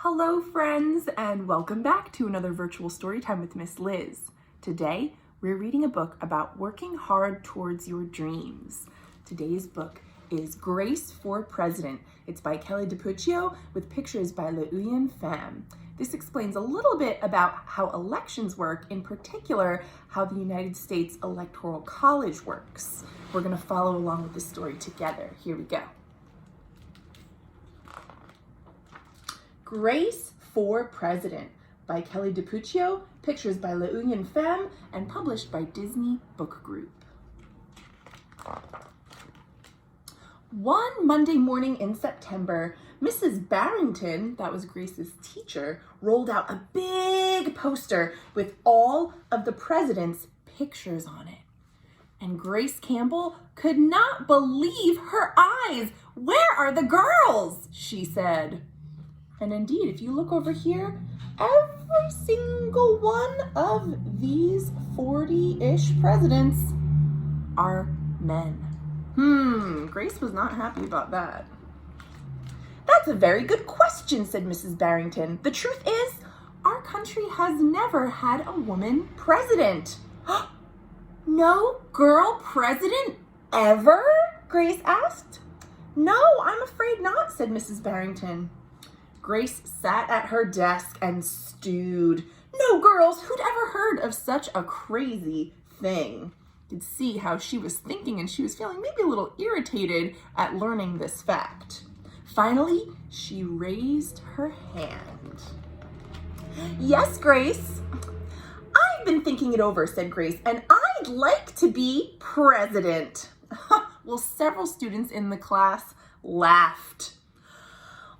Hello friends, and welcome back to another virtual story time with Miss Liz. Today, we're reading a book about working hard towards your dreams. Today's book is Grace for President. It's by Kelly DiPucchio with pictures by LeUyen Pham. This explains a little bit about how elections work, in particular, how the United States Electoral College works. We're going to follow along with the story together. Here we go. Grace for President by Kelly DiPucchio, pictures by LeUyen Pham, and published by Disney Book Group. One Monday morning in September, Mrs. Barrington, that was Grace's teacher, rolled out a big poster with all of the president's pictures on it. And Grace Campbell could not believe her eyes. "Where are the girls?" she said. And indeed, if you look over here, every single one of these 40-ish presidents are men. Grace was not happy about that. "That's a very good question," said Mrs. Barrington. "The truth is, our country has never had a woman president." "No girl president ever?" Grace asked. "No, I'm afraid not," said Mrs. Barrington. Grace sat at her desk and stewed. No girls, who'd ever heard of such a crazy thing? You could see how she was thinking, and she was feeling maybe a little irritated at learning this fact. Finally, she raised her hand. "Yes, Grace, I've been thinking it over," said Grace, "and I'd like to be president." Well, several students in the class laughed.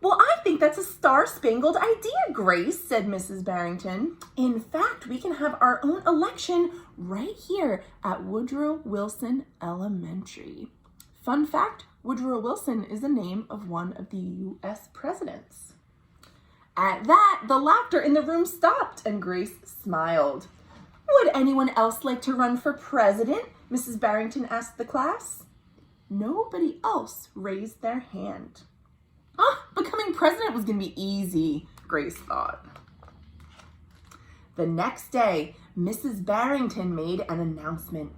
"Well, I think that's a star-spangled idea, Grace," said Mrs. Barrington. "In fact, we can have our own election right here at Woodrow Wilson Elementary." Fun fact, Woodrow Wilson is the name of one of the U.S. presidents. At that, the laughter in the room stopped, and Grace smiled. "Would anyone else like to run for president?" Mrs. Barrington asked the class. Nobody else raised their hand. Becoming president was going to be easy, Grace thought. The next day, Mrs. Barrington made an announcement.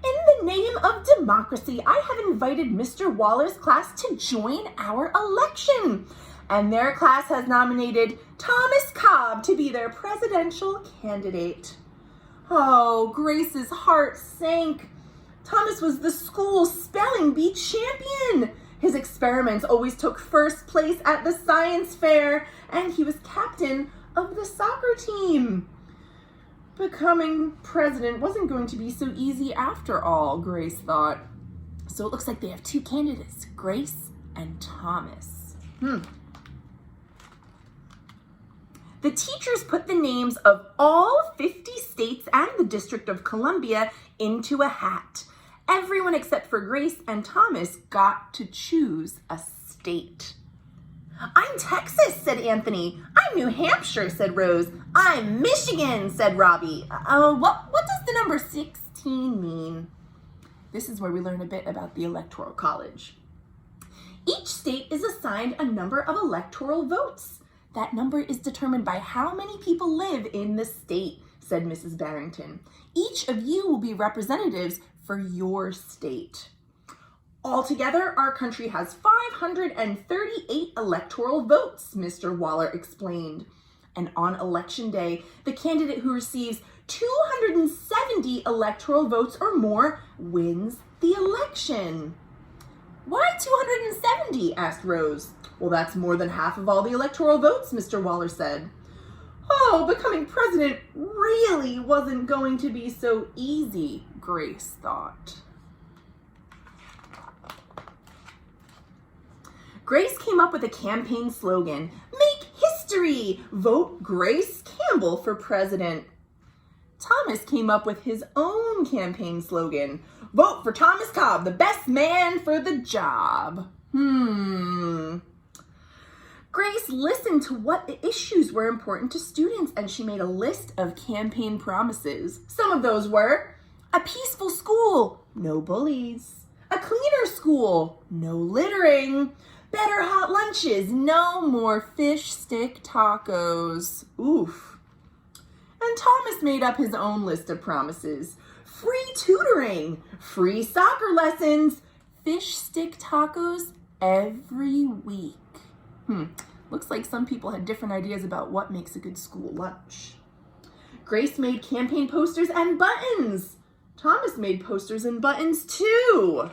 "In the name of democracy, I have invited Mr. Waller's class to join our election. And their class has nominated Thomas Cobb to be their presidential candidate." Oh, Grace's heart sank. Thomas was the school's spelling bee champion. His experiments always took first place at the science fair, and he was captain of the soccer team. Becoming president wasn't going to be so easy after all, Grace thought. So it looks like they have two candidates, Grace and Thomas. The teachers put the names of all 50 states and the District of Columbia into a hat. Everyone except for Grace and Thomas got to choose a state. "I'm Texas," said Anthony. "I'm New Hampshire," said Rose. "I'm Michigan," said Robbie. What does the number 16 mean? This is where we learn a bit about the Electoral College. "Each state is assigned a number of electoral votes. That number is determined by how many people live in the state," said Mrs. Barrington. "Each of you will be representatives for your state. Altogether, our country has 538 electoral votes," Mr. Waller explained. "And on election day, the candidate who receives 270 electoral votes or more wins the election." "Why 270? asked Rose. "Well, that's more than half of all the electoral votes," Mr. Waller said. Becoming president really wasn't going to be so easy, Grace thought. Grace came up with a campaign slogan, "Make history! Vote Grace Campbell for president." Thomas came up with his own campaign slogan, "Vote for Thomas Cobb, the best man for the job." Grace listened to what issues were important to students, and she made a list of campaign promises. Some of those were a peaceful school, no bullies, a cleaner school, no littering, Better hot lunches. No more fish stick tacos. Oof. And Thomas made up his own list of promises. Free tutoring, free soccer lessons, fish stick tacos every week. Looks like some people had different ideas about what makes a good school lunch. Grace made campaign posters and buttons. Thomas made posters and buttons too.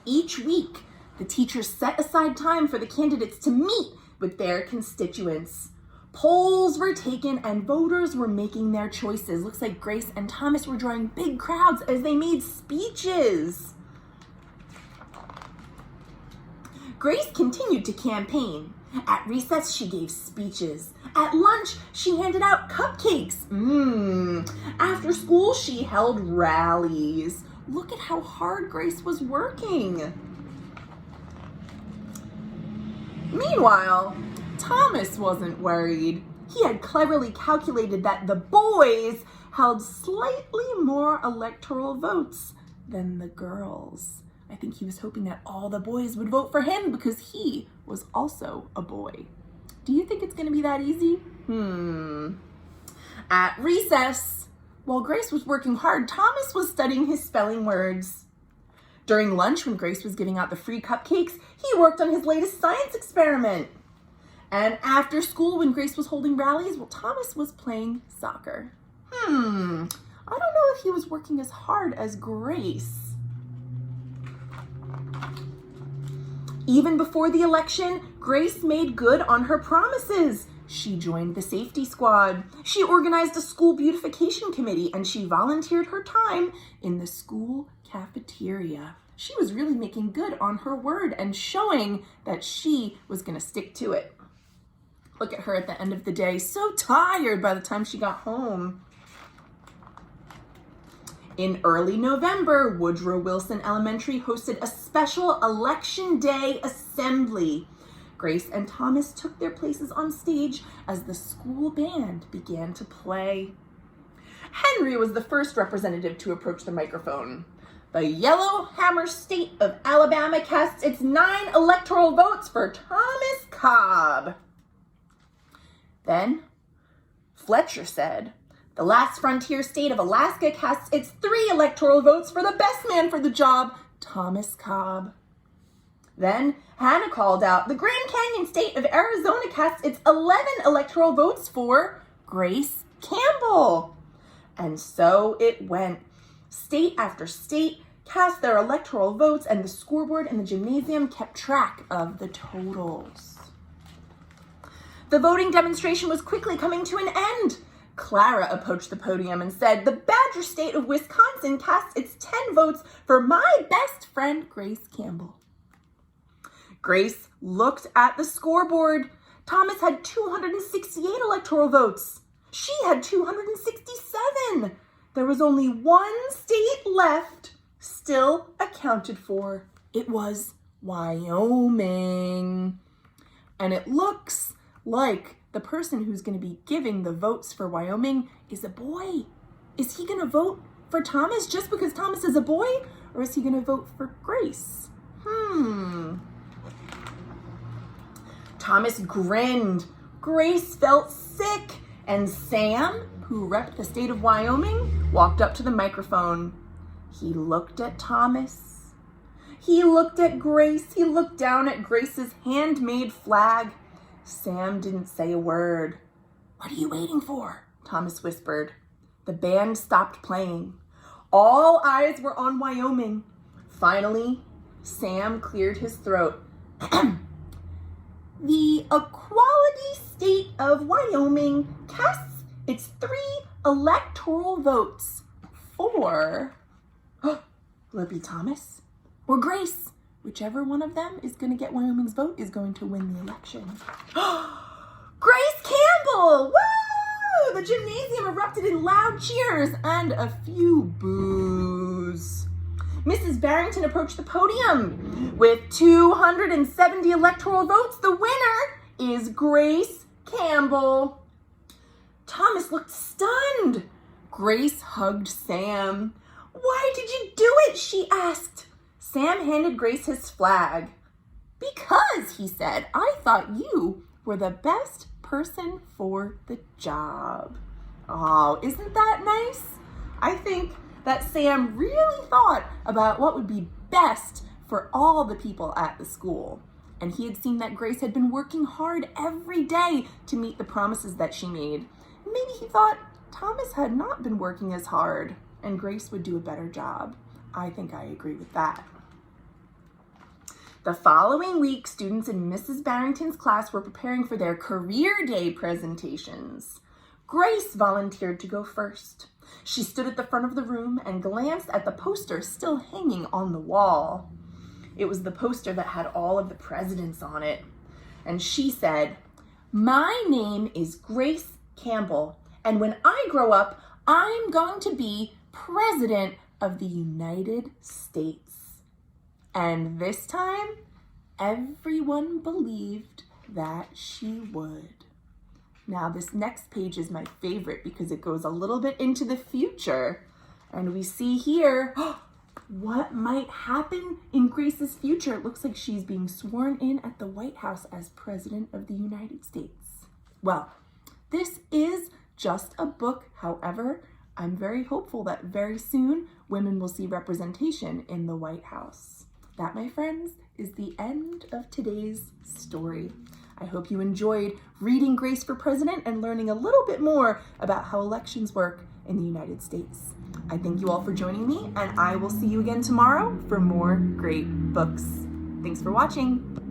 Each week, the teachers set aside time for the candidates to meet with their constituents. Polls were taken and voters were making their choices. Looks like Grace and Thomas were drawing big crowds as they made speeches. Grace continued to campaign. At recess, she gave speeches. At lunch, she handed out cupcakes. After school, she held rallies. Look at how hard Grace was working. Meanwhile, Thomas wasn't worried. He had cleverly calculated that the boys held slightly more electoral votes than the girls. I think he was hoping that all the boys would vote for him because he was also a boy. Do you think it's going to be that easy? At recess, while Grace was working hard, Thomas was studying his spelling words. During lunch, when Grace was giving out the free cupcakes, he worked on his latest science experiment. And after school, when Grace was holding rallies, well, Thomas was playing soccer. I don't know if he was working as hard as Grace. Even before the election, Grace made good on her promises. She joined the safety squad. She organized a school beautification committee, and she volunteered her time in the school cafeteria. She was really making good on her word and showing that she was going to stick to it. Look at her at the end of the day, so tired by the time she got home. In early November, Woodrow Wilson Elementary hosted a special Election Day assembly. Grace and Thomas took their places on stage as the school band began to play. Henry was the first representative to approach the microphone. The Yellowhammer State of Alabama casts its 9 electoral votes for Thomas Cobb. Then Fletcher said, the last frontier state of Alaska casts its 3 electoral votes for the best man for the job, Thomas Cobb. Then Hannah called out, the Grand Canyon state of Arizona casts its 11 electoral votes for Grace Campbell. And so it went. State after state cast their electoral votes, and the scoreboard in the gymnasium kept track of the totals. The voting demonstration was quickly coming to an end. Clara approached the podium and said, the Badger State of Wisconsin casts its 10 votes for my best friend, Grace Campbell. Grace looked at the scoreboard. Thomas had 268 electoral votes. She had 267. There was only one state left still accounted for. It was Wyoming. And it looks like the person who's going to be giving the votes for Wyoming is a boy. Is he going to vote for Thomas just because Thomas is a boy? Or is he going to vote for Grace? Thomas grinned. Grace felt sick. And Sam, who repped the state of Wyoming, walked up to the microphone. He looked at Thomas. He looked at Grace. He looked down at Grace's handmade flag. Sam didn't say a word. What are you waiting for? Thomas whispered. The band stopped playing. All eyes were on Wyoming. Finally, Sam cleared his throat. The Equality State of Wyoming casts its 3 electoral votes for, will it be Thomas or Grace? Whichever one of them is going to get Wyoming's vote is going to win the election. Grace Campbell! Woo! The gymnasium erupted in loud cheers and a few boos. Mrs. Barrington approached the podium. With 270 electoral votes, the winner is Grace Campbell. Thomas looked stunned. Grace hugged Sam. Why did you do it? She asked. Sam handed Grace his flag. "Because," he said, "I thought you were the best person for the job." Oh, isn't that nice? I think that Sam really thought about what would be best for all the people at the school. And he had seen that Grace had been working hard every day to meet the promises that she made. Maybe he thought Thomas had not been working as hard and Grace would do a better job. I think I agree with that. The following week, students in Mrs. Barrington's class were preparing for their career day presentations. Grace volunteered to go first. She stood at the front of the room and glanced at the poster still hanging on the wall. It was the poster that had all of the presidents on it. And she said, "My name is Grace Campbell, and when I grow up, I'm going to be President of the United States." And this time, everyone believed that she would. Now, this next page is my favorite because it goes a little bit into the future. And we see here what might happen in Grace's future. It looks like she's being sworn in at the White House as President of the United States. Well, this is just a book. However, I'm very hopeful that very soon women will see representation in the White House. That, my friends, is the end of today's story. I hope you enjoyed reading Grace for President and learning a little bit more about how elections work in the United States. I thank you all for joining me, and I will see you again tomorrow for more great books. Thanks for watching.